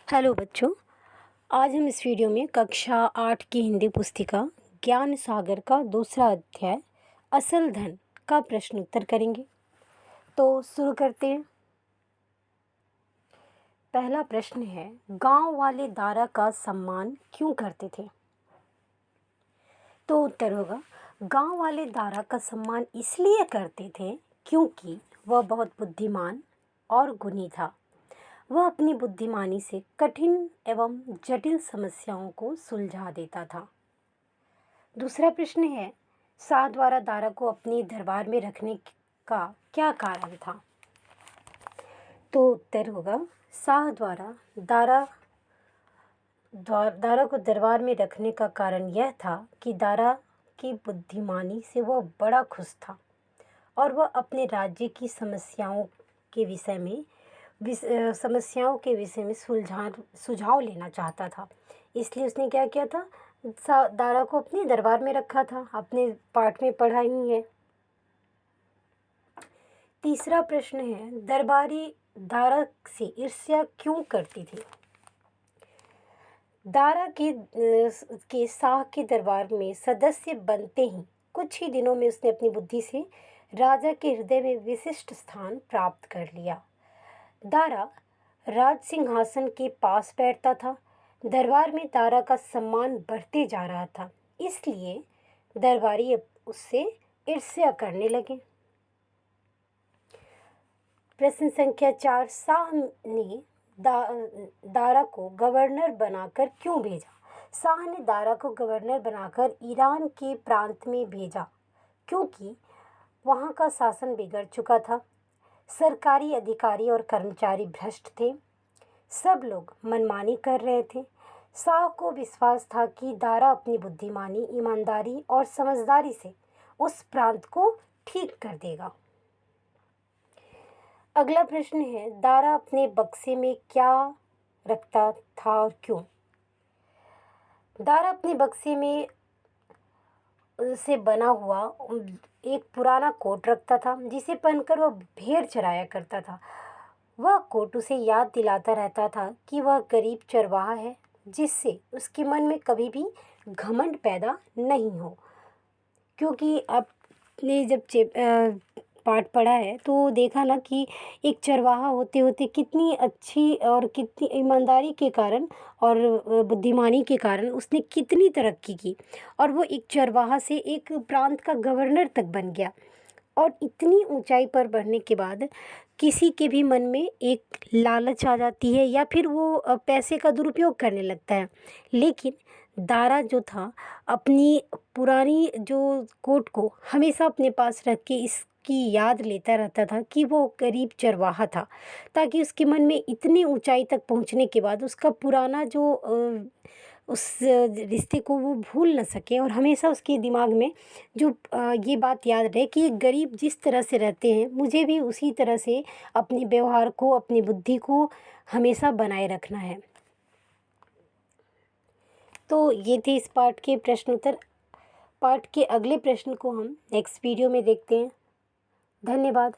Hello बच्चों, आज हम इस वीडियो में कक्षा 8 की हिंदी पुस्तिका ज्ञान सागर का दूसरा अध्याय असल धन का प्रश्न उत्तर करेंगे। तो शुरू करते हैं। पहला प्रश्न है, गांव वाले दारा का सम्मान क्यों करते थे? तो उत्तर होगा, गांव वाले दारा का सम्मान इसलिए करते थे क्योंकि वह बहुत बुद्धिमान और गुणी था। वह अपनी बुद्धिमानी से कठिन एवं जटिल समस्याओं को सुलझा देता था। दूसरा प्रश्न है, शाह द्वारा दारा को अपने दरबार में रखने का क्या कारण था? तो उत्तर होगा, शाह द्वारा दारा को दरबार में रखने का कारण यह था कि दारा की बुद्धिमानी से वह बड़ा खुश था और वह अपने राज्य की समस्याओं के विषय में सुझाव लेना चाहता था। इसलिए उसने क्या किया था, दारा को अपने दरबार में रखा था। अपने पाठ में पढ़ा ही है। तीसरा प्रश्न है, दरबारी दारा से ईर्ष्या क्यों करती थी? दारा के शाह के दरबार में सदस्य बनते ही कुछ ही दिनों में उसने अपनी बुद्धि से राजा के हृदय में विशिष्ट स्थान प्राप्त कर लिया। दारा राज सिंहासन के पास बैठता था। दरबार में दारा का सम्मान बढ़ते जा रहा था, इसलिए दरबारी उससे ईर्ष्या करने लगे। प्रश्न संख्या 4, शाह ने दारा को गवर्नर बनाकर क्यों भेजा? शाह ने दारा को गवर्नर बनाकर ईरान के प्रांत में भेजा क्योंकि वहाँ का शासन बिगड़ चुका था। सरकारी अधिकारी और कर्मचारी भ्रष्ट थे। सब लोग मनमानी कर रहे थे। शाह को विश्वास था कि दारा अपनी बुद्धिमानी, ईमानदारी और समझदारी से उस प्रांत को ठीक कर देगा। अगला प्रश्न है, दारा अपने बक्से में क्या रखता था और क्यों? दारा अपने बक्से में से बना हुआ एक पुराना कोट रखता था, जिसे पहनकर वह भेड़ चराया करता था। वह कोट उसे याद दिलाता रहता था कि वह गरीब चरवाहा है, जिससे उसके मन में कभी भी घमंड पैदा नहीं हो। क्योंकि आपने जब पाठ पढ़ा है तो देखा ना कि एक चरवाहा होते होते कितनी अच्छी और कितनी ईमानदारी के कारण और बुद्धिमानी के कारण उसने कितनी तरक्की की और वो एक चरवाहा से एक प्रांत का गवर्नर तक बन गया। और इतनी ऊंचाई पर बढ़ने के बाद किसी के भी मन में एक लालच आ जाती है या फिर वो पैसे का दुरुपयोग करने लगता है। लेकिन दारा जो था, अपनी पुरानी जो कोट को हमेशा अपने पास रख के इसकी याद लेता रहता था कि वो गरीब चरवाहा था, ताकि उसके मन में इतनी ऊंचाई तक पहुंचने के बाद उसका पुराना जो उस रिश्ते को वो भूल न सके और हमेशा उसके दिमाग में जो ये बात याद रहे कि गरीब जिस तरह से रहते हैं, मुझे भी उसी तरह से अपने व्यवहार को, अपनी बुद्धि को हमेशा बनाए रखना है। तो ये थे इस पाठ के प्रश्न उत्तर। पाठ के अगले प्रश्न को हम नेक्स्ट वीडियो में देखते हैं। धन्यवाद।